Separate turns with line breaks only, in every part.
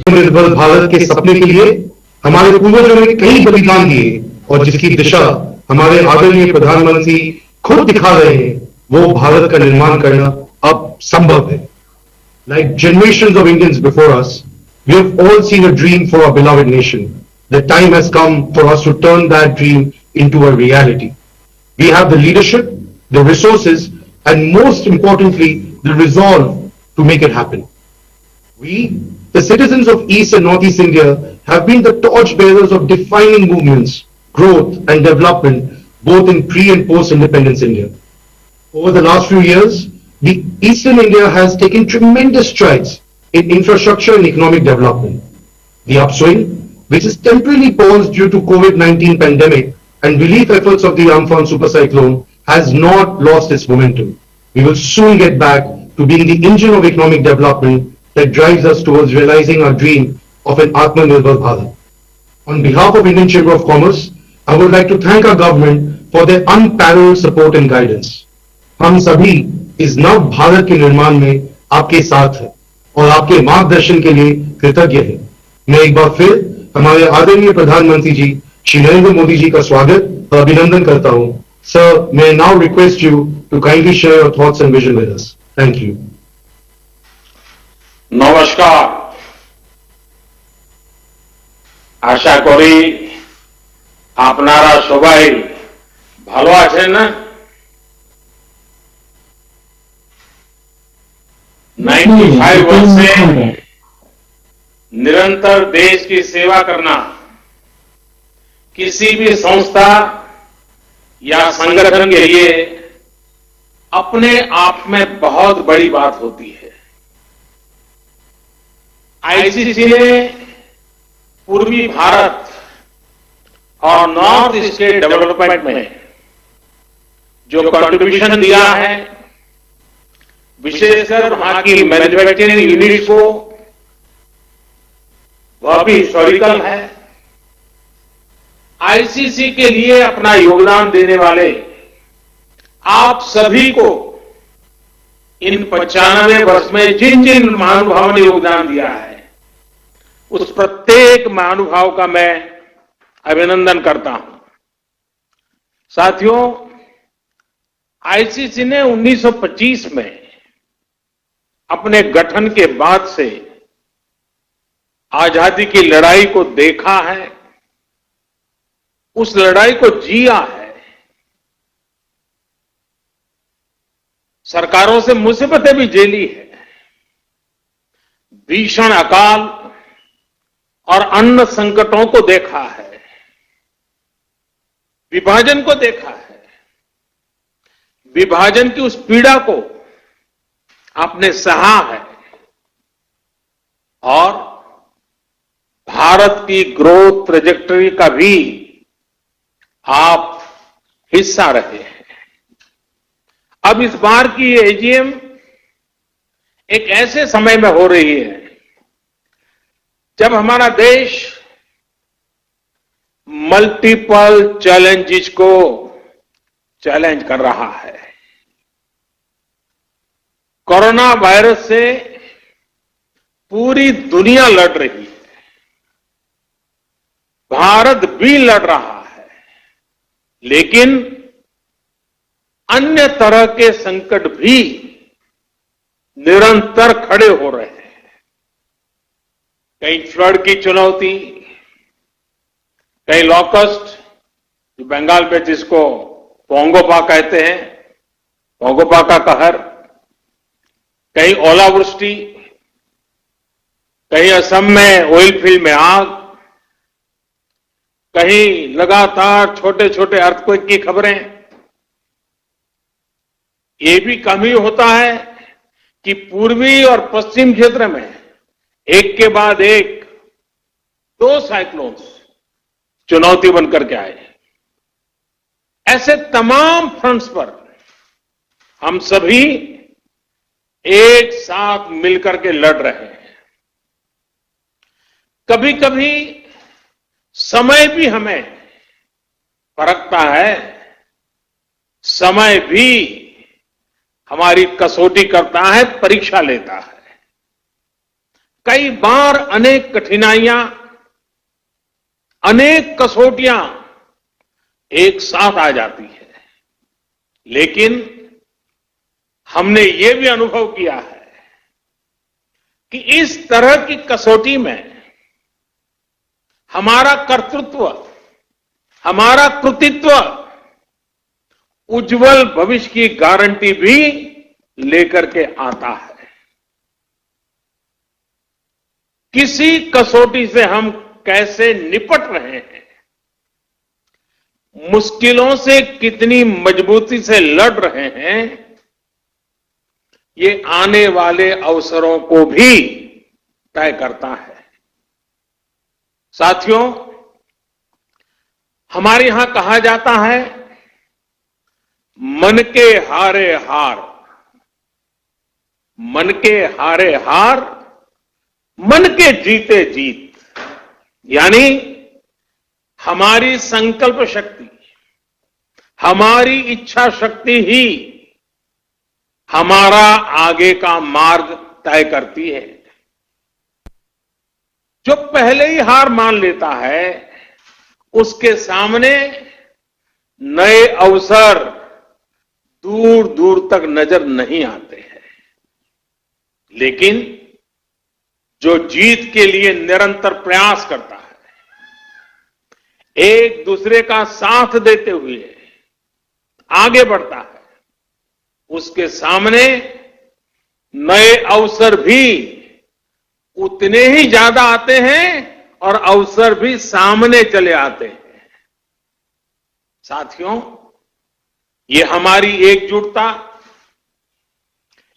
आत्मनिर्भर भारत के सपने के लिए हमारे पूर्वजों ने कई बलिदान दिए और जिसकी दिशा हमारे आदरणीय प्रधानमंत्री खुद दिखा रहे हैं, वो भारत का निर्माण करना अब संभव है. Like generations of Indians before us, we have all seen a dream for our beloved nation. The time has come for us to turn that dream into a reality. We have the leadership, the resources, and most importantly, the resolve to make it happen. We, the citizens of East and Northeast India, have been the torch bearers of defining movements, growth, and development both in pre and post-independence India. Over the last few years, the Eastern India has taken tremendous strides in infrastructure and economic development. The upswing, which is temporarily paused due to COVID-19 pandemic and relief efforts of the Amphan super cyclone, has not lost its momentum. We will soon get back to being the engine of economic development that drives us towards realizing our dream of an Atmanirbhar Bharat. On behalf of Indian Chamber of Commerce, I would like to thank our government for their unparalleled support and guidance. हम सभी इस नव भारत के निर्माण में आपके साथ हैं और आपके मार्गदर्शन के लिए कृतज्ञ हैं. मैं एक बार फिर हमारे आदरणीय प्रधानमंत्री जी श्री नरेंद्र मोदी जी का स्वागत और अभिनंदन करता हूं. Sir, may I now request you to kindly share your thoughts and vision with us. Thank you.
নমস্কার। আশা করি আপনারা সবাই ভালো আছেন না? 95 वर्ष से निरंतर देश की सेवा करना किसी भी संस्था या संगठन के लिए अपने आप में बहुत बड़ी बात होती है। आईसीसी ने पूर्वी भारत और नॉर्थ ईस्ट के डेवलपमेंट में जो कंट्रीब्यूशन दिया है, विशेषकर वहां की मैन्युफैक्चरिंग यूनिट को, वह भी हिस्टोरिकल है। आईसीसी के लिए अपना योगदान देने वाले आप सभी को इन 95 वर्ष में जिन जिन महानुभावों ने योगदान दिया है, उस प्रत्येक महानुभाव का मैं अभिनंदन करता हूं। साथियों, आईसीसी ने 1925 में अपने गठन के बाद से आजादी की लड़ाई को देखा है, उस लड़ाई को जिया है। सरकारों से मुसीबतें भी झेली है, भीषण अकाल और अन्न संकटों को देखा है, विभाजन को देखा है। विभाजन की उस पीड़ा को आपने सहा है और भारत की ग्रोथ ट्रेजेक्टरी का भी आप हिस्सा रहे हैं। अब इस बार की एजीएम एक ऐसे समय में हो रही है जब हमारा देश मल्टीपल चैलेंजेस को चैलेंज कर रहा है। कोरोना वायरस से पूरी दुनिया लड़ रही है, भारत भी लड़ रहा है, लेकिन अन्य तरह के संकट भी निरंतर खड़े हो रहे हैं। कहीं फ्लड की चुनौती, कहीं लॉकस्ट, जो बंगाल में जिसको पोंगोपा कहते हैं, पोंगोपा का कहर, कहीं ओलावृष्टि, कहीं असम में ऑयल फील्ड में आग, कहीं लगातार छोटे छोटे अर्थक्वेक की खबरें। ये भी कम ही होता है कि पूर्वी और पश्चिम क्षेत्र में एक के बाद एक 2 साइक्लोन्स चुनौती बनकर के आए। ऐसे तमाम फ्रंट्स पर हम सभी एक साथ मिलकर के लड़ रहे हैं। कभी कभी समय भी हमें परखता है, समय भी हमारी कसौटी करता है, परीक्षा लेता है। कई बार अनेक कठिनाइयां, अनेक कसौटियां एक साथ आ जाती है, लेकिन हमने ये भी अनुभव किया है कि इस तरह की कसौटी में हमारा कर्तृत्व, हमारा कृतित्व उज्जवल भविष्य की गारंटी भी लेकर के आता है। किसी कसौटी से हम कैसे निपट रहे हैं, मुश्किलों से कितनी मजबूती से लड़ रहे हैं, ये आने वाले अवसरों को भी तय करता है। साथियों, हमारे यहां कहा जाता है, मन के हारे हार, मन के हारे हार, मन के जीते जीत। यानी हमारी संकल्प शक्ति, हमारी इच्छा शक्ति ही हमारा आगे का मार्ग तय करती है। जो पहले ही हार मान लेता है, उसके सामने नए अवसर दूर दूर तक नजर नहीं आते हैं। लेकिन जो जीत के लिए निरंतर प्रयास करता है, एक दूसरे का साथ देते हुए आगे बढ़ता है, उसके सामने नए अवसर भी उतने ही ज्यादा आते हैं और अवसर भी सामने चले आते हैं। साथियों, ये हमारी एकजुटता,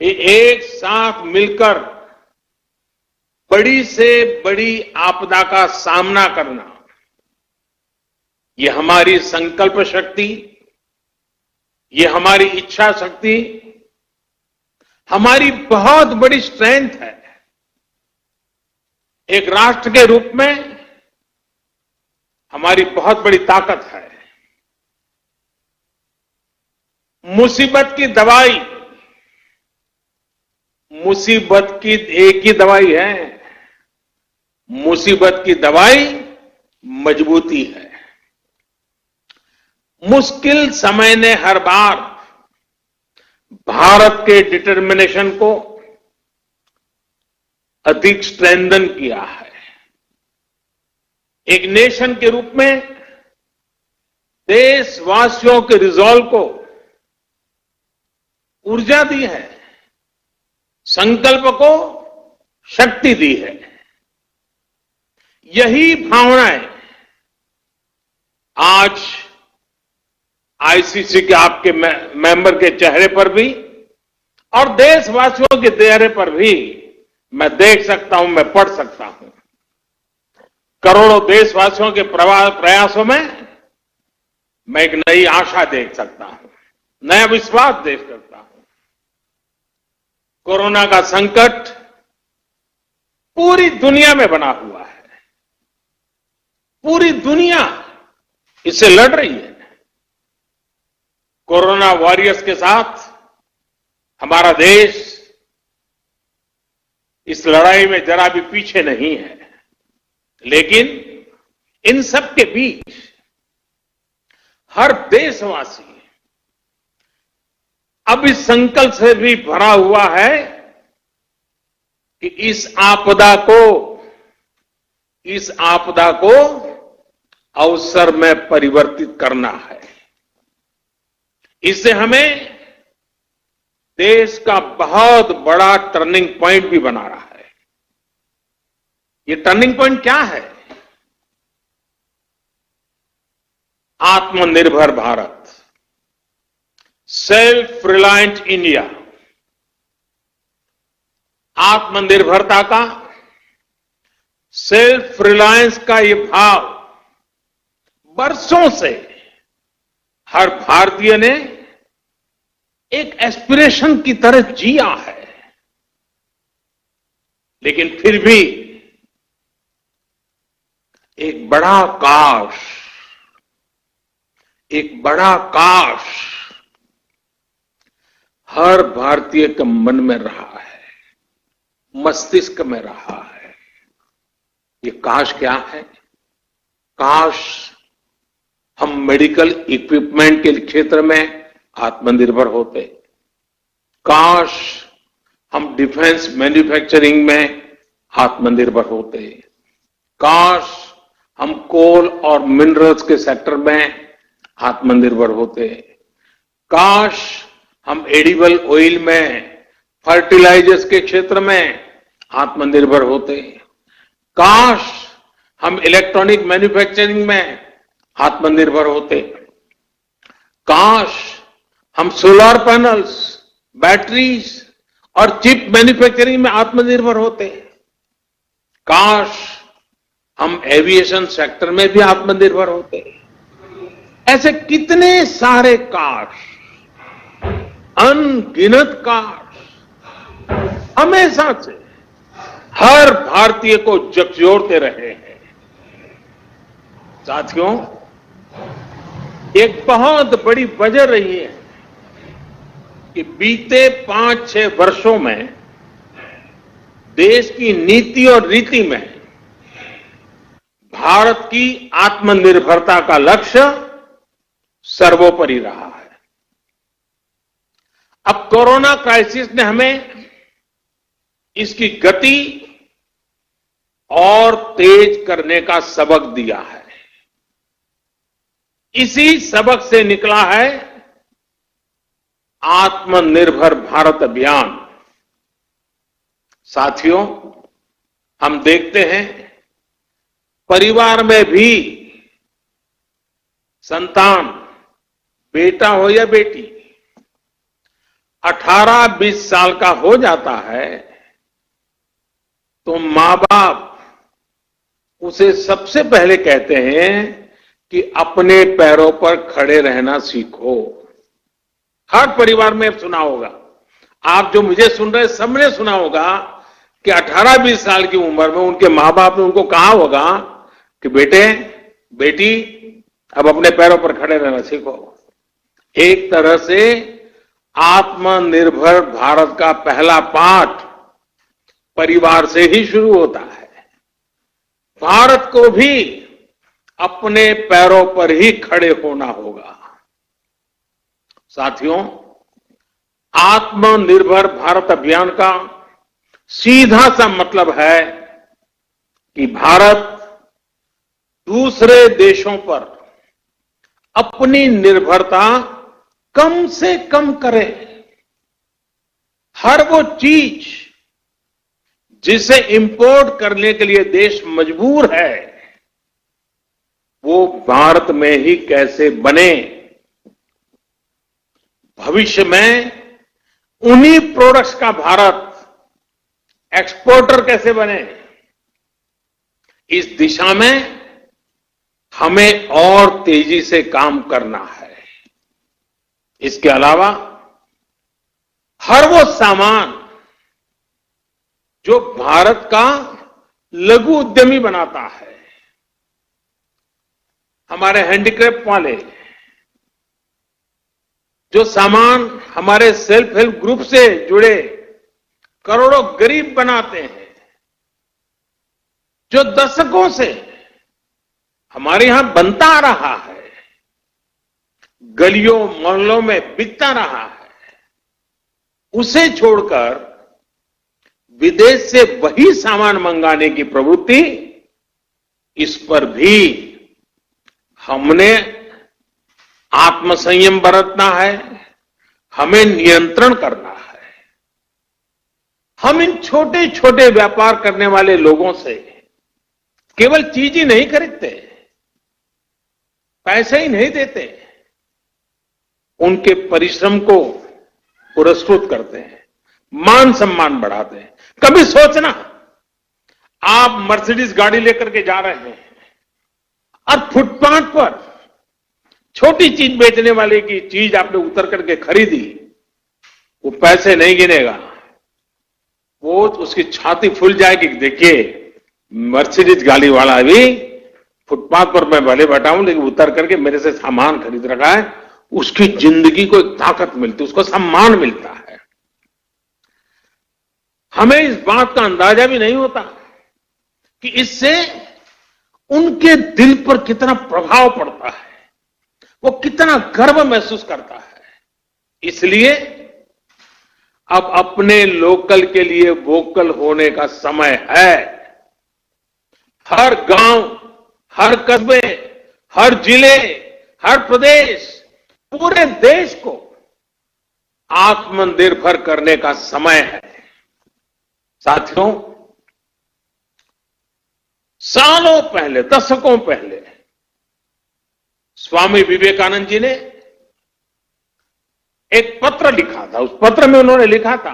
ये एक साथ मिलकर बड़ी से बड़ी आपदा का सामना करना, ये हमारी संकल्प शक्ति, ये हमारी इच्छा शक्ति, हमारी बहुत बड़ी स्ट्रेंथ है। एक राष्ट्र के रूप में हमारी बहुत बड़ी ताकत है। मुसीबत की दवाई, मुसीबत की एक ही दवाई है, मुसीबत की दवाई मजबूती है। मुश्किल समय ने हर बार भारत के डिटर्मिनेशन को अधिक स्ट्रेंथन किया है। एक नेशन के रूप में देशवासियों के रिजॉल्व को ऊर्जा दी है, संकल्प को शक्ति दी है। यही भावनाएं आज आईसीसी के आपके मेंबर के चेहरे पर भी और देशवासियों के चेहरे पर भी मैं देख सकता हूं, मैं पढ़ सकता हूं। करोड़ों देशवासियों के प्रयासों में मैं एक नई आशा देख सकता हूं, नया विश्वास देख सकता हूं। कोरोना का संकट पूरी दुनिया में बना हुआ है, पूरी दुनिया इससे लड़ रही है। कोरोना वॉरियर्स के साथ हमारा देश इस लड़ाई में जरा भी पीछे नहीं है। लेकिन इन सब के बीच हर देशवासी अब इस संकल्प से भी भरा हुआ है कि इस आपदा को अवसर में परिवर्तित करना है। इससे हमें देश का बहुत बड़ा टर्निंग पॉइंट भी बना रहा है। ये टर्निंग पॉइंट क्या है? आत्मनिर्भर भारत, सेल्फ रिलायंट इंडिया। आत्मनिर्भरता का, सेल्फ रिलायंस का ये भाव बरसों से हर भारतीय ने एक एस्पिरेशन की तरह जिया है। लेकिन फिर भी एक बड़ा काश हर भारतीय के मन में रहा है, मस्तिष्क में रहा है। ये काश क्या है? काश हम मेडिकल इक्विपमेंट के क्षेत्र में आत्मनिर्भर होते। काश हम डिफेंस मैन्युफैक्चरिंग में आत्मनिर्भर होते। काश हम कोल और मिनरल्स के सेक्टर में आत्मनिर्भर होते। काश हम एडिबल ऑयल में, फर्टिलाइजर्स के क्षेत्र में आत्मनिर्भर होते। काश हम इलेक्ट्रॉनिक मैन्युफैक्चरिंग में आत्मनिर्भर होते। काश हम सोलर पैनल्स, बैटरीज और चिप मैन्युफैक्चरिंग में आत्मनिर्भर होते। काश हम एविएशन सेक्टर में भी आत्मनिर्भर होते। ऐसे कितने सारे काश, अनगिनत काश हमेशा से हर भारतीय को झकझोरते रहे हैं। साथियों, एक बहुत बड़ी वजह रही है कि बीते 5-6 वर्षों में देश की नीति और रीति में भारत की आत्मनिर्भरता का लक्ष्य सर्वोपरि रहा है। अब कोरोना क्राइसिस ने हमें इसकी गति और तेज करने का सबक दिया है। इसी सबक से निकला है आत्मनिर्भर भारत अभियान। साथियों, हम देखते हैं परिवार में भी संतान, बेटा हो या बेटी, 18-20 साल का हो जाता है तो मां बाप उसे सबसे पहले कहते हैं कि अपने पैरों पर खड़े रहना सीखो। हर परिवार में सुना होगा, आप जो मुझे सुन रहे सबने सुना होगा कि 18-20 साल की उम्र में उनके मां बाप ने उनको कहा होगा कि बेटे, बेटी, अब अपने पैरों पर खड़े रहना सीखो। एक तरह से आत्मनिर्भर भारत का पहला पाठ परिवार से ही शुरू होता है। भारत को भी अपने पैरों पर ही खड़े होना होगा। साथियों, आत्मनिर्भर भारत अभियान का सीधा सा मतलब है कि भारत दूसरे देशों पर अपनी निर्भरता कम से कम करे। हर वो चीज जिसे इंपोर्ट करने के लिए देश मजबूर है, वो भारत में ही कैसे बने। भविष्य में उन्हीं प्रोडक्ट्स का भारत एक्सपोर्टर कैसे बने, इस दिशा में हमें और तेजी से काम करना है। इसके अलावा हर वो सामान जो भारत का लघु उद्यमी बनाता है, हमारे हैंडीक्राफ्ट वाले जो सामान हमारे सेल्फ हेल्प ग्रुप से जुड़े करोड़ों गरीब बनाते हैं, जो दशकों से हमारे यहां बनता आ रहा है, गलियों मोहल्लों में बिकता रहा है, उसे छोड़कर विदेश से वही सामान मंगाने की प्रवृत्ति, इस पर भी हमने आत्मसंयम बरतना है, हमें नियंत्रण करना है। हम इन छोटे छोटे व्यापार करने वाले लोगों से केवल चीज ही नहीं खरीदते, पैसे ही नहीं देते, उनके परिश्रम को पुरस्कृत करते हैं, मान सम्मान बढ़ाते हैं। कभी सोचना, आप मर्सिडीज गाड़ी लेकर के जा रहे हैं और फुटपाथ पर छोटी चीज बेचने वाले की चीज आपने उतर करके खरीदी, वो पैसे नहीं गिनेगा, वो उसकी छाती फूल जाएगी। देखिए, मर्सिडीज गाड़ी वाला भी फुटपाथ पर मैं भले बैठा हूं, लेकिन उतर करके मेरे से सामान खरीद रखा है, उसकी जिंदगी को एक ताकत मिलती है, उसको सम्मान मिलता है। हमें इस बात का अंदाजा भी नहीं होता कि इससे उनके दिल पर कितना प्रभाव पड़ता है, वो कितना गर्व महसूस करता है। इसलिए अब अपने लोकल के लिए वोकल होने का समय है। हर गांव, हर कस्बे, हर जिले, हर प्रदेश, पूरे देश को आत्मनिर्भर करने का समय है। साथियों, सालों पहले, दशकों पहले स्वामी विवेकानंद जी ने एक पत्र लिखा था। उस पत्र में उन्होंने लिखा था,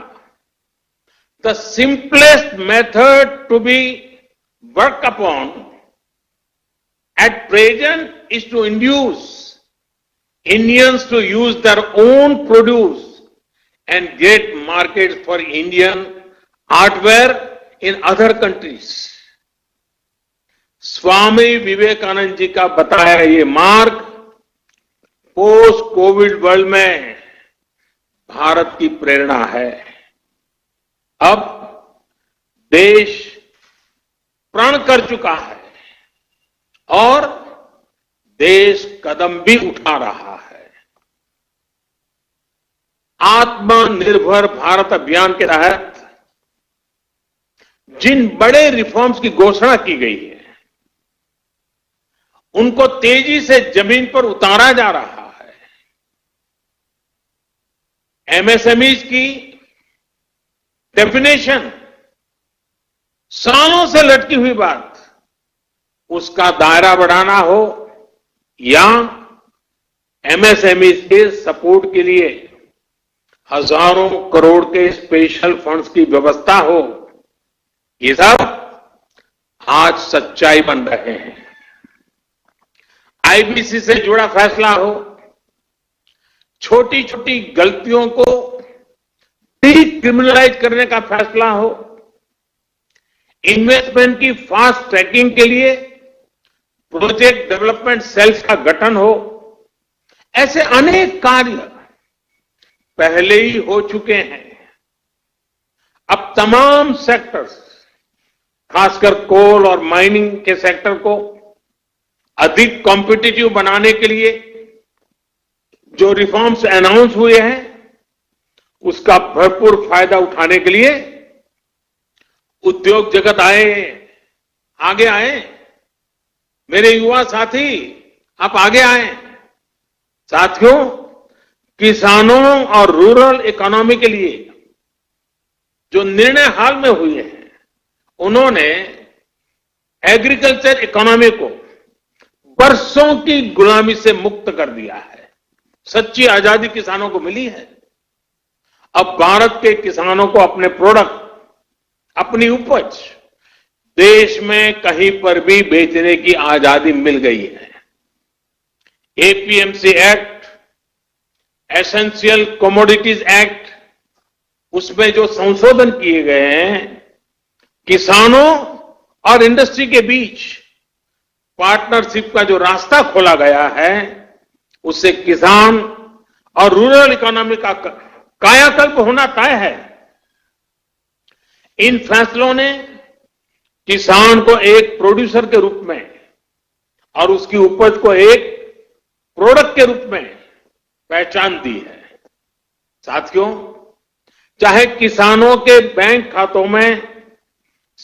the simplest method to be work upon at present is to induce Indians to use their own produce and get market for Indian artware in other countries. Swami Vivekananda ji का बताया ये मार्ग पोस्ट कोविड वर्ल्ड में भारत की प्रेरणा है। अब देश प्रण कर चुका है और देश कदम भी उठा रहा है। आत्मनिर्भर भारत अभियान के तहत जिन बड़े रिफॉर्म्स की घोषणा की गई है, उनको तेजी से जमीन पर उतारा जा रहा है। एमएसएमईज की डेफिनेशन सालों से लटकी हुई बात, उसका दायरा बढ़ाना हो या एमएसएमईज के सपोर्ट के लिए हजारों करोड़ के स्पेशल फंड्स की व्यवस्था हो, ये सब आज सच्चाई बन रहे हैं। आईबीसी से जुड़ा फैसला हो, छोटी छोटी गलतियों को डिक्रिमिनलाइज करने का फैसला हो, इन्वेस्टमेंट की फास्ट ट्रैकिंग के लिए प्रोजेक्ट डेवलपमेंट सेल्स का गठन हो, ऐसे अनेक कार्य पहले ही हो चुके हैं। अब तमाम सेक्टर्स, खासकर कोल और माइनिंग के सेक्टर को अधिक कॉम्पिटिटिव बनाने के लिए जो रिफॉर्म्स अनाउंस हुए हैं, उसका भरपूर फायदा उठाने के लिए उद्योग जगत आगे आए। मेरे युवा साथी, आप आगे आए। साथियों, किसानों और रूरल इकोनॉमी के लिए जो निर्णय हाल में हुए हैं, उन्होंने एग्रीकल्चर इकोनॉमी को बरसों की गुलामी से मुक्त कर दिया है। सच्ची आजादी किसानों को मिली है। अब भारत के किसानों को अपने प्रोडक्ट, अपनी उपज देश में कहीं पर भी बेचने की आजादी मिल गई है। APMC act, essential commodities act, उसमें जो संशोधन किए गए हैं, किसानों और इंडस्ट्री के बीच पार्टनरशिप का जो रास्ता खोला गया है, उससे किसान और रूरल इकोनॉमी का कायाकल्प होना तय है। इन फैसलों ने किसान को एक प्रोड्यूसर के रूप में और उसकी उपज को एक प्रोडक्ट के रूप में पहचान दी है। साथियों, चाहे किसानों के बैंक खातों में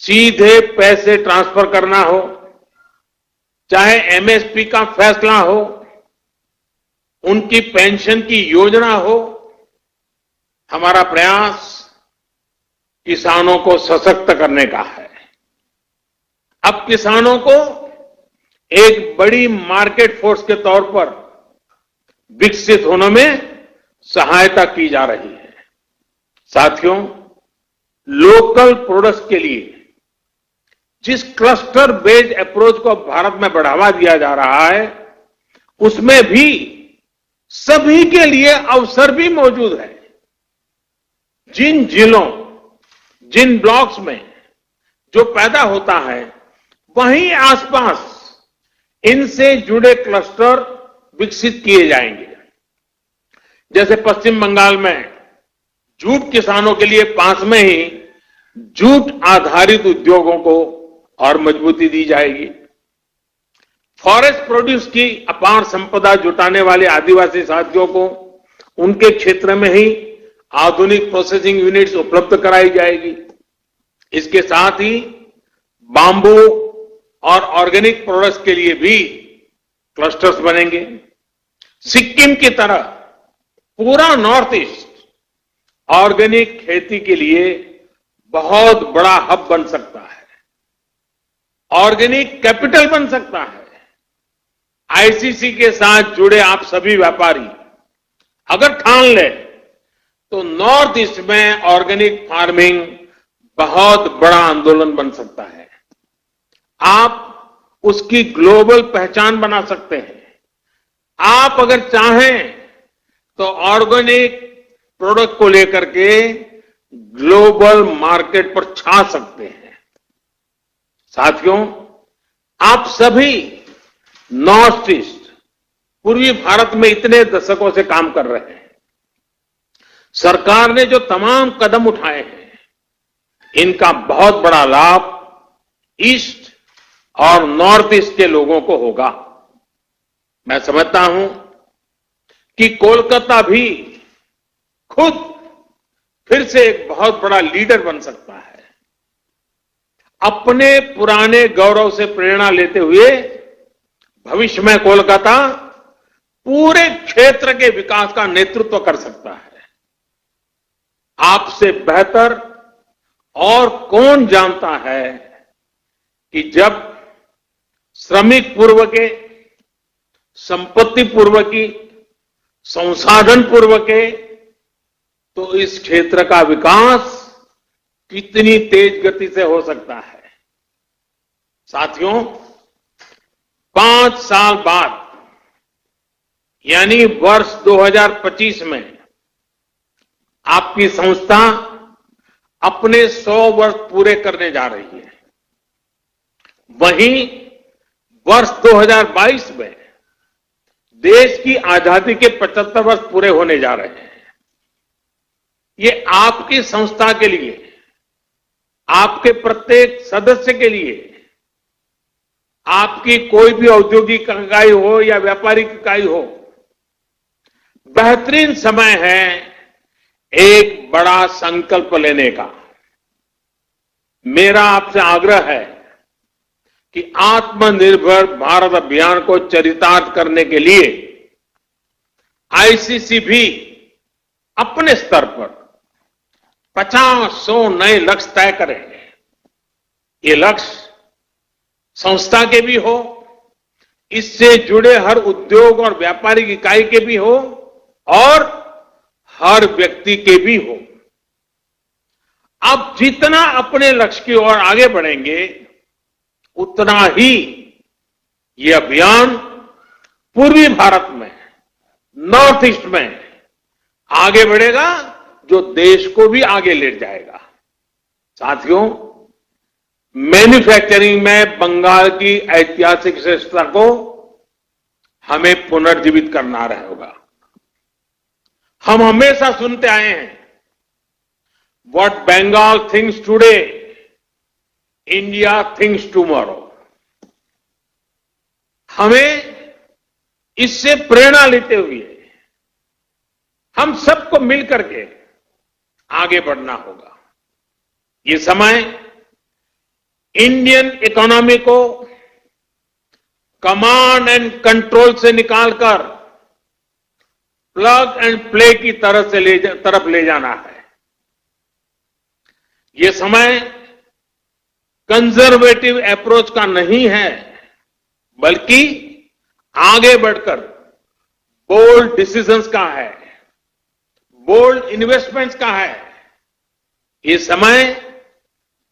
सीधे पैसे ट्रांसफर करना हो, चाहे एमएसपी का फैसला हो, उनकी पेंशन की योजना हो, हमारा प्रयास किसानों को सशक्त करने का है। अब किसानों को एक बड़ी मार्केट फोर्स के तौर पर विकसित होने में सहायता की जा रही है। साथियों, लोकल प्रोडक्ट्स के लिए जिस क्लस्टर बेस्ड अप्रोच को भारत में बढ़ावा दिया जा रहा है, उसमें भी सभी के लिए अवसर भी मौजूद है। जिन जिलों, जिन ब्लॉक्स में जो पैदा होता है, वहीं आसपास इनसे जुड़े क्लस्टर विकसित किए जाएंगे। जैसे पश्चिम बंगाल में जूट किसानों के लिए पास में ही जूट आधारित उद्योगों को और मजबूती दी जाएगी। फॉरेस्ट प्रोड्यूस की अपार संपदा जुटाने वाले आदिवासी साथियों को उनके क्षेत्र में ही आधुनिक प्रोसेसिंग यूनिट्स उपलब्ध कराई जाएगी। इसके साथ ही बांबू और ऑर्गेनिक प्रोडक्ट्स के लिए भी क्लस्टर्स बनेंगे। सिक्किम की तरह पूरा नॉर्थ ईस्ट ऑर्गेनिक खेती के लिए बहुत बड़ा हब बन सकता है, ऑर्गेनिक कैपिटल बन सकता है। आईसीसी के साथ जुड़े आप सभी व्यापारी अगर ठान ले तो नॉर्थ ईस्ट में ऑर्गेनिक फार्मिंग बहुत बड़ा आंदोलन बन सकता है। आप उसकी ग्लोबल पहचान बना सकते हैं। आप अगर चाहें तो ऑर्गेनिक प्रोडक्ट को लेकर के ग्लोबल मार्केट पर छा सकते हैं। साथियों, आप सभी नॉर्थ ईस्ट पूर्वी भारत में इतने दशकों से काम कर रहे हैं। सरकार ने जो तमाम कदम उठाए हैं, इनका बहुत बड़ा लाभ ईस्ट और नॉर्थ ईस्ट के लोगों को होगा। मैं समझता हूं कि कोलकाता भी खुद फिर से एक बहुत बड़ा लीडर बन सकता है। अपने पुराने गौरव से प्रेरणा लेते हुए भविष्य में कोलकाता पूरे क्षेत्र के विकास का नेतृत्व कर सकता है। आपसे बेहतर और कौन जानता है कि जब श्रमिक पूर्व के, संपत्ति पूर्व की, संसाधन पूर्व के, तो इस क्षेत्र का विकास कितनी तेज गति से हो सकता है। साथियों, 5 साल बाद यानी वर्ष 2025 में आपकी संस्था अपने 100 वर्ष पूरे करने जा रही है। वहीं वर्ष 2022 में देश की आजादी के 75 वर्ष पूरे होने जा रहे हैं। ये आपकी संस्था के लिए, आपके प्रत्येक सदस्य के लिए, आपकी कोई भी औद्योगिक इकाई हो या व्यापारिक इकाई हो, बेहतरीन समय है एक बड़ा संकल्प लेने का। मेरा आपसे आग्रह है कि आत्मनिर्भर भारत अभियान को चरितार्थ करने के लिए आईसीसी भी अपने स्तर पर 50-100 नए लक्ष्य तय करेंगे। ये लक्ष्य संस्था के भी हो, इससे जुड़े हर उद्योग और व्यापारिक इकाई के भी हो और हर व्यक्ति के भी हो। आप जितना अपने लक्ष्य की ओर आगे बढ़ेंगे, उतना ही ये अभियान पूर्वी भारत में, नॉर्थ ईस्ट में आगे बढ़ेगा, जो देश को भी आगे ले जाएगा। साथियों, मैन्युफैक्चरिंग में बंगाल की ऐतिहासिक श्रेष्ठता को हमें पुनर्जीवित करना होगा। हम हमेशा सुनते आए हैं, what Bengal thinks today, India thinks tomorrow. हमें इससे प्रेरणा लेते हुए हम सबको मिलकर के आगे बढ़ना होगा। ये समय इंडियन इकोनॉमी को कमांड एंड कंट्रोल से निकालकर प्लग एंड प्ले की तरफ ले जाना है। ये समय कंजर्वेटिव अप्रोच का नहीं है, बल्कि आगे बढ़कर बोल्ड डिसीजंस का है, बोल्ड इन्वेस्टमेंट्स का है। ये समय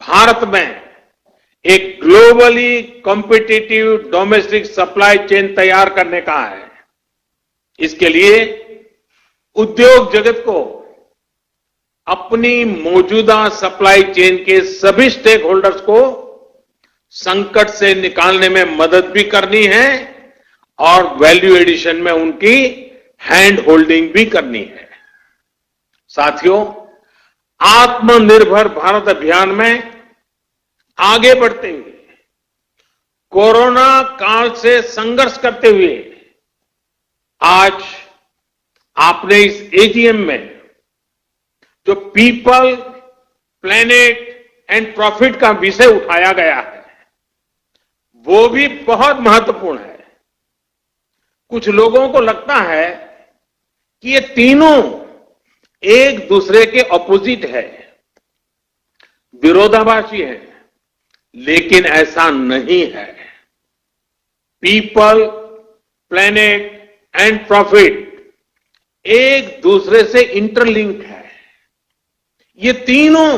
भारत में एक globally competitive domestic supply chain तैयार करने का है। इसके लिए उद्योग जगत को अपनी मौजूदा सप्लाई चेन के सभी स्टेक होल्डर्स को संकट से निकालने में मदद भी करनी है और वैल्यू एडिशन में उनकी हैंड होल्डिंग भी करनी है। साथियों, आत्मनिर्भर भारत अभियान में आगे बढ़ते हुए कोरोना काल से संघर्ष करते हुए आज आपने इस एजीएम में जो पीपल, प्लेनेट एंड प्रॉफिट का विषय उठाया गया है वो भी बहुत महत्वपूर्ण है। कुछ लोगों को लगता है कि ये तीनों एक दूसरे के ऑपोजिट है, विरोधाभासी है, लेकिन ऐसा नहीं है। पीपल, प्लेनेट एंड प्रॉफिट एक दूसरे से इंटरलिंक्ड है। ये तीनों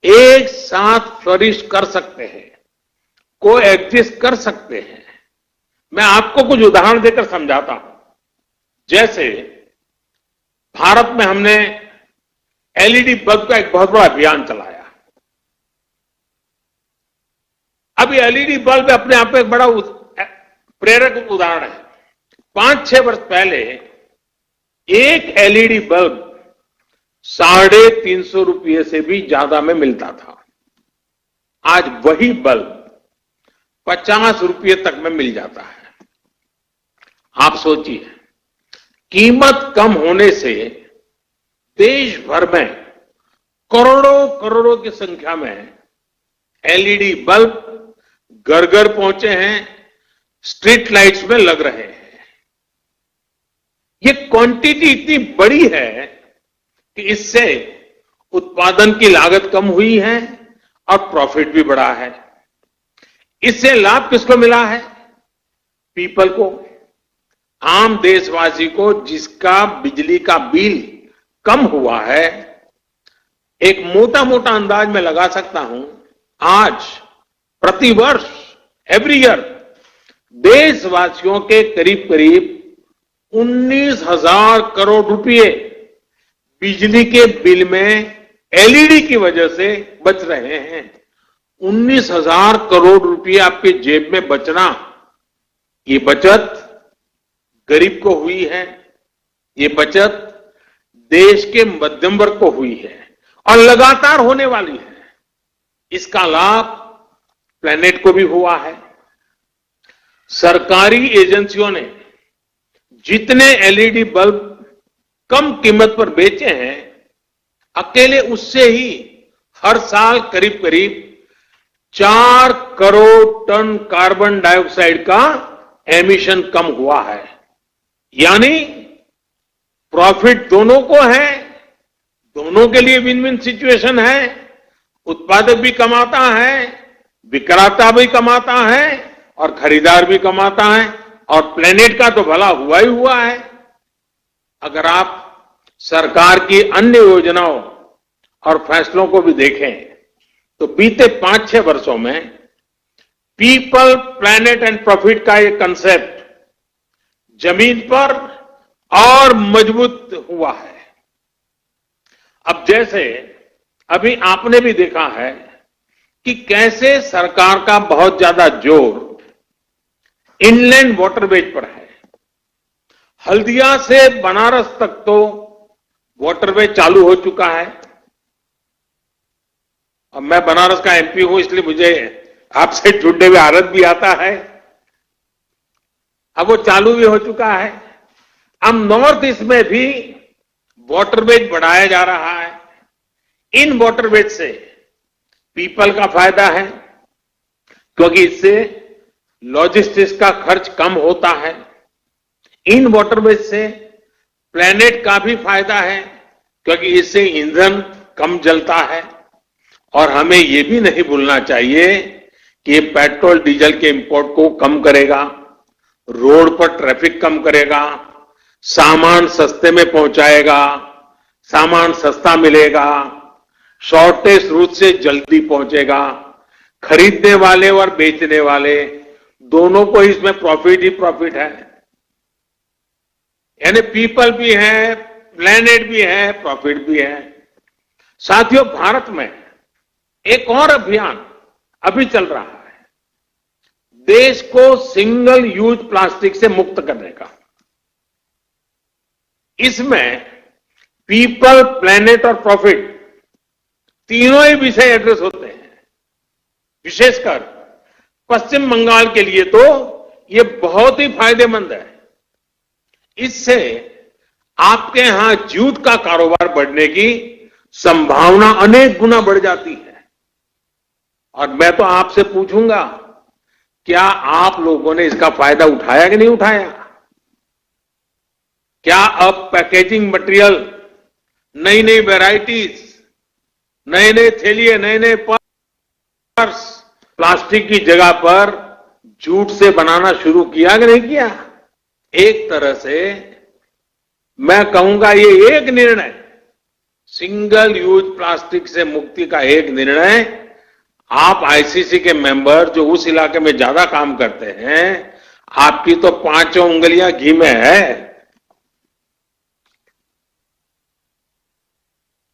एक साथ फ्लरिश कर सकते हैं, को एग्जिस्ट कर सकते हैं। मैं आपको कुछ उदाहरण देकर समझाता हूं। जैसे भारत में हमने एलईडी बल्ब का एक बहुत बड़ा अभियान चलाया। अब ये एलईडी बल्ब अपने आप में एक बड़ा प्रेरक उदाहरण है। 5-6 वर्ष पहले एक एलईडी बल्ब 350 रुपये से भी ज्यादा में मिलता था। आज वही बल्ब 50 रुपये तक में मिल जाता है। आप सोचिए, कीमत कम होने से देश भर में करोड़ों करोड़ों की संख्या में एलईडी बल्ब घर घर पहुंचे हैं, स्ट्रीट लाइट्स में लग रहे हैं। ये क्वांटिटी इतनी बड़ी है कि इससे उत्पादन की लागत कम हुई है और प्रॉफिट भी बढ़ा है। इससे लाभ किसको मिला है? पीपल को, आम देशवासी को, जिसका बिजली का बिल कम हुआ है। एक मोटा मोटा अंदाज में लगा सकता हूं, आज प्रतिवर्ष एवरी ईयर देशवासियों के करीब करीब 19,000 करोड़ रुपए बिजली के बिल में एलईडी की वजह से बच रहे हैं। 19,000 करोड़ रुपए आपके जेब में बचना, ये बचत गरीब को हुई है, ये बचत देश के मध्यम वर्ग को हुई है और लगातार होने वाली है। इसका लाभ प्लेनेट को भी हुआ है। सरकारी एजेंसियों ने जितने एलईडी बल्ब कम कीमत पर बेचे हैं, अकेले उससे ही हर साल करीब करीब 4 करोड़ टन कार्बन डाइऑक्साइड का एमिशन कम हुआ है। यानी प्रॉफिट दोनों को है, दोनों के लिए विन विन सिचुएशन है। उत्पादक भी कमाता है, विक्रेता भी कमाता है और खरीदार भी कमाता है, और प्लेनेट का तो भला हुआ ही हुआ है। अगर आप सरकार की अन्य योजनाओं और फैसलों को भी देखें तो बीते 5-6 वर्षों में पीपल, प्लेनेट एंड प्रॉफिट का ये कंसेप्ट जमीन पर और मजबूत हुआ है। अब जैसे अभी आपने भी देखा है कि कैसे सरकार का बहुत ज्यादा जोर इनलैंड वाटरवेज पर है। हल्दिया से बनारस तक तो वाटरवे चालू हो चुका है। अब मैं बनारस का एमपी हूं, इसलिए मुझे आपसे जुड़ने में आनंद भी आता है। अब वो चालू भी हो चुका है। अब नॉर्थ ईस्ट में भी वाटरवेज बढ़ाया जा रहा है। इन वाटरवेज से पीपल का फायदा है, क्योंकि इससे लॉजिस्टिक्स का खर्च कम होता है। इन वाटरवेज से प्लेनेट का भी फायदा है, क्योंकि इससे ईंधन कम जलता है। और हमें यह भी नहीं भूलना चाहिए कि ये पेट्रोल डीजल के इंपोर्ट को कम करेगा, रोड पर ट्रैफिक कम करेगा, सामान सस्ते में पहुंचाएगा, सामान सस्ता मिलेगा, शॉर्टेज रूट से जल्दी पहुंचेगा। खरीदने वाले और बेचने वाले दोनों को इसमें प्रॉफिट ही प्रॉफिट है। यानी पीपल भी है, प्लेनेट भी है, प्रॉफिट भी है। साथियों, भारत में एक और अभियान अभी चल रहा है, देश को सिंगल यूज प्लास्टिक से मुक्त करने का। इसमें पीपल, प्लेनेट और प्रॉफिट तीनों ही विषय एड्रेस होते हैं। विशेषकर पश्चिम बंगाल के लिए तो ये बहुत ही फायदेमंद है। इससे आपके यहां जूट का कारोबार बढ़ने की संभावना अनेक गुना बढ़ जाती है। और मैं तो आपसे पूछूंगा, क्या आप लोगों ने इसका फायदा उठाया कि नहीं उठाया? क्या अब पैकेजिंग मटेरियल, नई नई वैरायटीज, नए नए थैलिए, नए नए पर्स प्लास्टिक की जगह पर जूट से बनाना शुरू किया कि नहीं किया? एक तरह से मैं कहूंगा ये एक निर्णय, सिंगल यूज प्लास्टिक से मुक्ति का एक निर्णय, आप आईसीसी के मेंबर जो उस इलाके में ज्यादा काम करते हैं, आपकी तो पांचों उंगलियां घी में है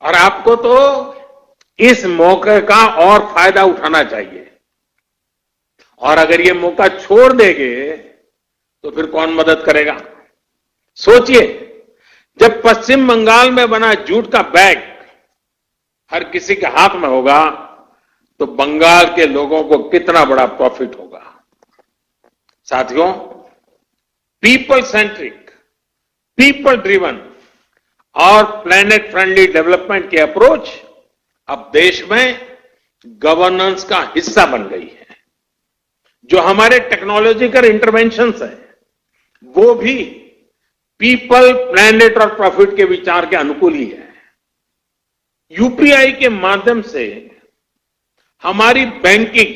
और आपको तो इस मौके का और फायदा उठाना चाहिए। और अगर ये मौका छोड़ देंगे तो फिर कौन मदद करेगा? सोचिए, जब पश्चिम बंगाल में बना जूट का बैग हर किसी के हाथ में होगा तो बंगाल के लोगों को कितना बड़ा प्रॉफिट होगा। साथियों, पीपल सेंट्रिक, पीपल ड्रिवन और प्लैनेट फ्रेंडली डेवलपमेंट की अप्रोच अब देश में गवर्नेंस का हिस्सा बन गई है। जो हमारे टेक्नोलॉजिकल इंटरवेंशंस है वो भी पीपल, प्लैनेट और प्रॉफिट के विचार के अनुकूल ही है। यूपीआई के माध्यम से हमारी बैंकिंग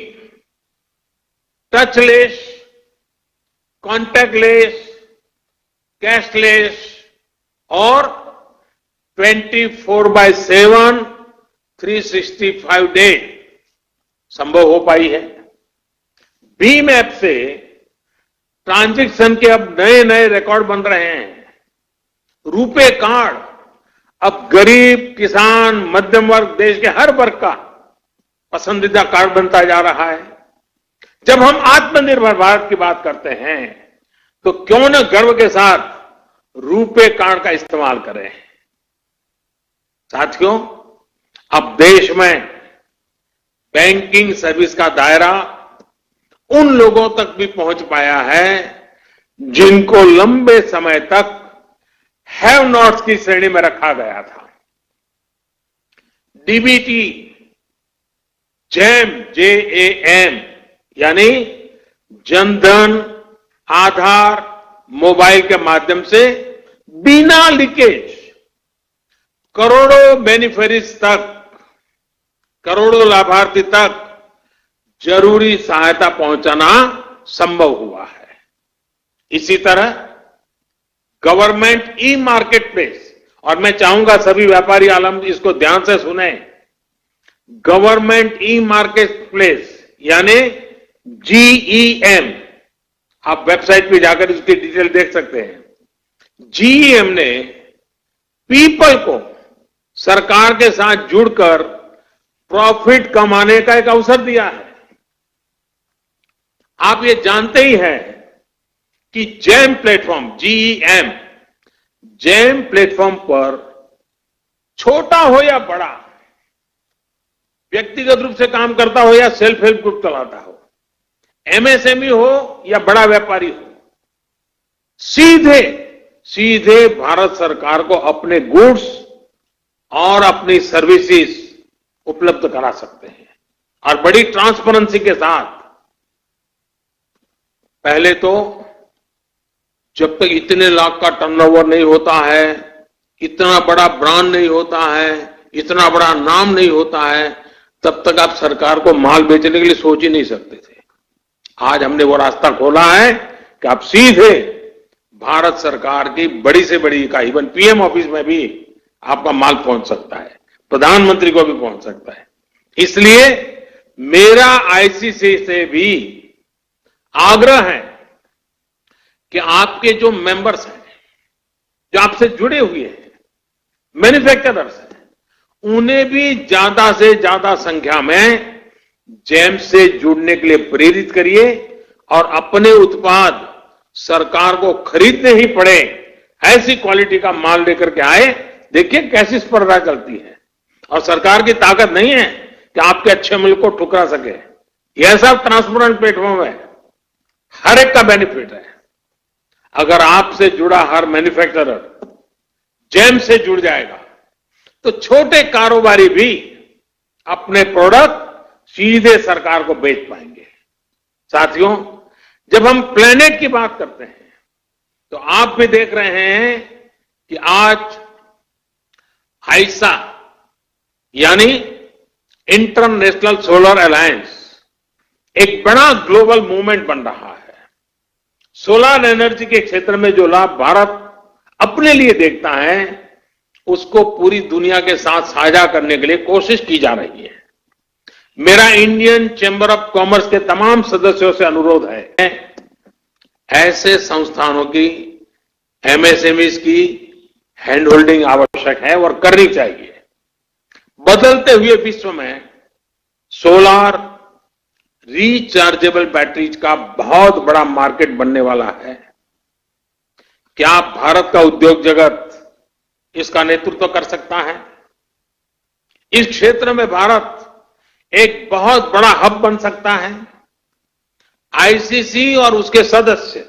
टचलेस, कॉन्टैक्टलेस, कैशलेस और 24/7 365 डे संभव हो पाई है। भीम ऐप से ट्रांजैक्शन के अब नए नए रिकॉर्ड बन रहे हैं। रुपे कार्ड अब गरीब, किसान, मध्यम वर्ग, देश के हर वर्ग का पसंदीदा कार्ड बनता जा रहा है। जब हम आत्मनिर्भर भारत की बात करते हैं तो क्यों न गर्व के साथ रुपे कार्ड का इस्तेमाल करें। साथियों, अब देश में बैंकिंग सर्विस का दायरा उन लोगों तक भी पहुंच पाया है जिनको लंबे समय तक हैव नॉट्स की श्रेणी में रखा गया था। डीबीटी, जैम, JAM यानी जनधन, आधार, मोबाइल के माध्यम से बिना लीकेज करोड़ों बेनिफिशरीज तक, करोड़ों लाभार्थी तक जरूरी सहायता पहुंचाना संभव हुआ है। इसी तरह गवर्नमेंट ई मार्केट प्लेस, और मैं चाहूंगा सभी व्यापारी आलम इसको ध्यान से सुने, गवर्नमेंट ई मार्केट प्लेस यानी GEM, आप वेबसाइट पे जाकर इसकी डिटेल देख सकते हैं। GEM ने पीपल को सरकार के साथ जुड़कर प्रॉफिट कमाने का एक अवसर दिया है। आप ये जानते ही हैं कि jam platform, GEM, jam platform पर छोटा हो या बड़ा, व्यक्तिगत रूप से काम करता हो या सेल्फ हेल्प ग्रुप चलाता हो, MSME हो या बड़ा व्यापारी हो, सीधे सीधे भारत सरकार को अपने गुड्स और अपनी सर्विसेज उपलब्ध करा सकते हैं और बड़ी ट्रांसपेरेंसी के साथ। पहले तो जब तक इतने लाख का टर्नओवर नहीं होता है, इतना बड़ा ब्रांड नहीं होता है, इतना बड़ा नाम नहीं होता है, तब तक आप सरकार को माल बेचने के लिए सोच ही नहीं सकते थे। आज हमने वो रास्ता खोला है कि आप सीधे भारत सरकार की बड़ी से बड़ी इकाई, इवन PM ऑफिस में भी आपका माल पहुंच सकता है, प्रधानमंत्री को भी पहुंच सकता है। इसलिए मेरा आईसीसी से भी आग्रह है कि आपके जो मेंबर्स हैं, जो आपसे जुड़े हुए हैं, मैन्युफैक्चरर्स हैं, उन्हें भी ज्यादा से ज्यादा संख्या में जैम से जुड़ने के लिए प्रेरित करिए और अपने उत्पाद सरकार को खरीदने ही पड़े ऐसी क्वालिटी का माल लेकर के आए। देखिए कैसी स्पर्धा चलती है और सरकार की ताकत नहीं है कि आपके अच्छे मुल्क को ठुकरा सके। यह सब ट्रांसपेरेंट प्लेटफॉर्म है, हर एक का बेनिफिट है। अगर आपसे जुड़ा हर मैन्युफैक्चरर जेम से जुड़ जाएगा तो छोटे कारोबारी भी अपने प्रोडक्ट सीधे सरकार को बेच पाएंगे। साथियों, जब हम प्लेनेट की बात करते हैं तो आप भी देख रहे हैं कि आज आईसा यानी इंटरनेशनल सोलर अलायंस एक बड़ा ग्लोबल मूवमेंट बन रहा है। सोलर एनर्जी के क्षेत्र में जो लाभ भारत अपने लिए देखता है उसको पूरी दुनिया के साथ साझा करने के लिए कोशिश की जा रही है। मेरा इंडियन चैंबर ऑफ कॉमर्स के तमाम सदस्यों से अनुरोध है, ऐसे संस्थानों की, एमएसएमईज की हैंड होल्डिंग आवश्यक है और करनी चाहिए। बदलते हुए विश्व में सोलार रिचार्जेबल बैटरीज का बहुत बड़ा मार्केट बनने वाला है। क्या भारत का उद्योग जगत इसका नेतृत्व कर सकता है? इस क्षेत्र में भारत एक बहुत बड़ा हब बन सकता है। आईसीसी और उसके सदस्य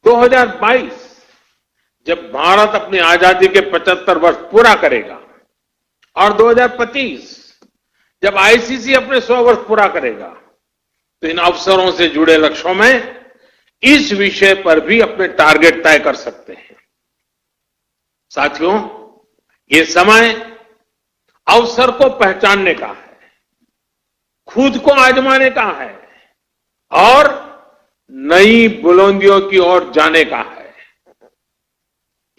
2022 जब भारत अपनी आजादी के 75 वर्ष पूरा करेगा और 2025 जब आईसीसी अपने 100 वर्ष पूरा करेगा तो इन अवसरों से जुड़े लक्ष्यों में इस विषय पर भी अपने टारगेट तय कर सकते हैं। साथियों, ये समय अवसर को पहचानने का है, खुद को आजमाने का है और नई बुलंदियों की ओर जाने का है।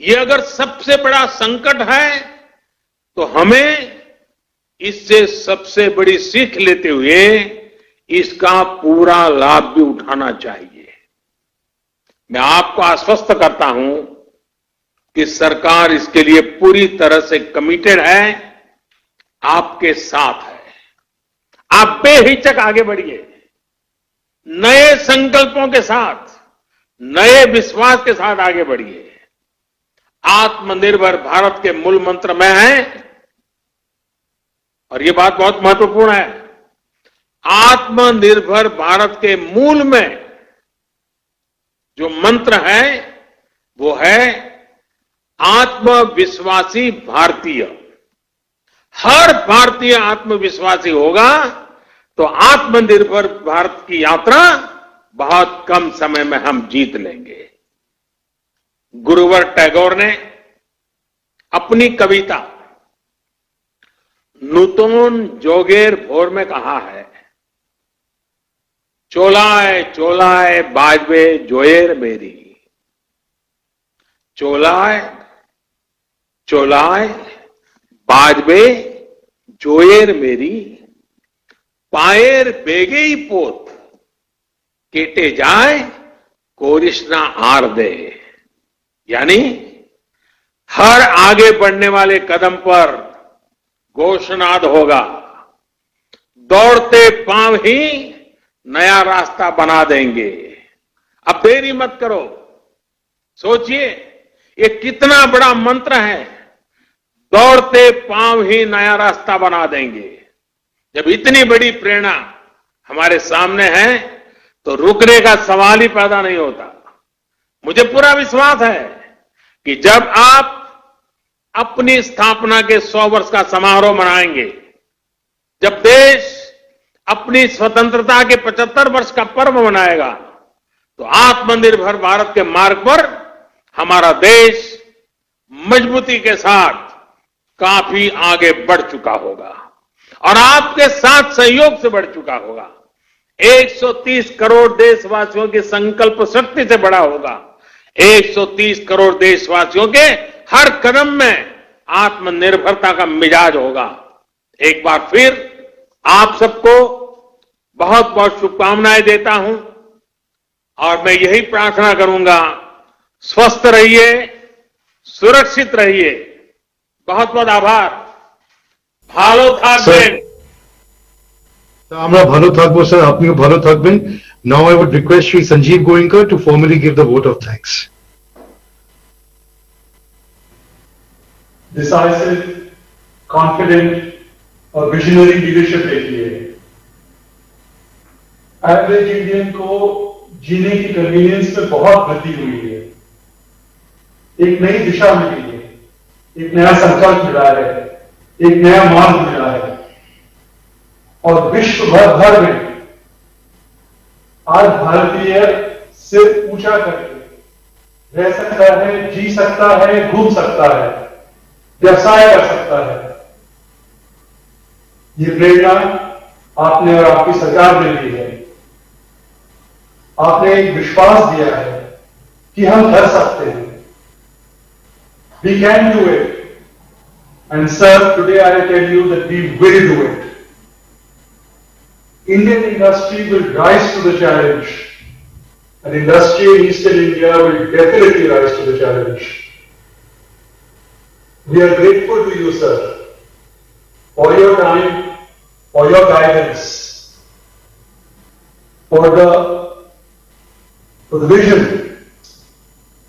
ये अगर सबसे बड़ा संकट है तो हमें इससे सबसे बड़ी सीख लेते हुए इसका पूरा लाभ भी उठाना चाहिए। मैं आपको आश्वस्त करता हूं कि सरकार इसके लिए पूरी तरह से कमिटेड है, आपके साथ है। आप बेहिचक आगे बढ़िए, नए संकल्पों के साथ, नए विश्वास के साथ आगे बढ़िए। आत्मनिर्भर भारत के मूल मंत्र में है, और यह बात बहुत महत्वपूर्ण है, आत्मनिर्भर भारत के मूल में जो मंत्र है वो है आत्मविश्वासी भारतीय। हर भारतीय आत्मविश्वासी होगा तो आत्मनिर्भर भारत की यात्रा बहुत कम समय में हम जीत लेंगे। गुरुवर टैगोर ने अपनी कविता नूतन जोगेर भोर में कहा है, चोलाए चोलाए बाजबे जोएर मेरी, चोलाए चोलाए बाजबे जोएर मेरी, पाएर बेगे ही पोत केटे जाए कोरिश्ना आर दे। यानी हर आगे बढ़ने वाले कदम पर घोषणाद होगा, दौड़ते पांव ही नया रास्ता बना देंगे। अब देरी मत करो, सोचिए ये कितना बड़ा मंत्र है, दौड़ते पांव ही नया रास्ता बना देंगे। जब इतनी बड़ी प्रेरणा हमारे सामने है तो रुकने का सवाल ही पैदा नहीं होता। मुझे पूरा विश्वास है कि जब आप अपनी स्थापना के 100 वर्ष का समारोह मनाएंगे, जब देश अपनी स्वतंत्रता के 75 वर्ष का पर्व मनाएगा, तो आत्मनिर्भर भारत के मार्ग पर हमारा देश मजबूती के साथ काफी आगे बढ़ चुका होगा और आपके साथ सहयोग से बढ़ चुका होगा। 130 करोड़ देशवासियों की संकल्प शक्ति से बड़ा होगा। 130 करोड़ देशवासियों के हर कदम में आत्मनिर्भरता का मिजाज होगा। एक बार फिर आप सबको बहुत बहुत शुभकामनाएं देता हूं और मैं यही प्रार्थना करूंगा, स्वस्थ रहिए, सुरक्षित रहिए। बहुत बहुत आभार। ভালো থাকবেন।
আমরা ভালো থাকবো স্যার, আপনিও ভালো থাকবেন। Now I would request Shri Sanjeev Goenka to formally give the vote of thanks.
Decisive, confident और visionary leadership देखी है। एवरेज इंडियन को जीने की कन्वीनियंस में बहुत वृद्धि हुई है, एक नई दिशा मिली है, एक नया संकल्प मिला है, एक नया मार्ग मिला है और विश्व भर में आज भारतीय सिर ऊंचा करके रह सकता है, जी सकता है, घूम सकता है, व्यवसाय कर सकता है। ये प्रेरणा आपने और आपकी सरकार ने दी है। आपने एक विश्वास दिया है कि हम कर सकते हैं। We can do it. And sir, today I tell you that we will do it. Indian industry will rise to the challenge. And industry in Eastern India will definitely rise to the challenge. We are grateful to you, sir, for your time, for your guidance, for the vision,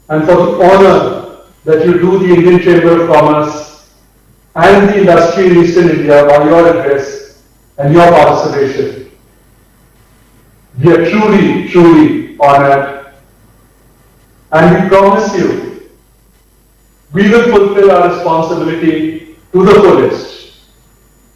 and for the honor that you do the Indian Chamber of Commerce and the industry in Eastern India by your address and your participation. We are truly, truly honored, and we promise you we will fulfill our responsibility to the fullest.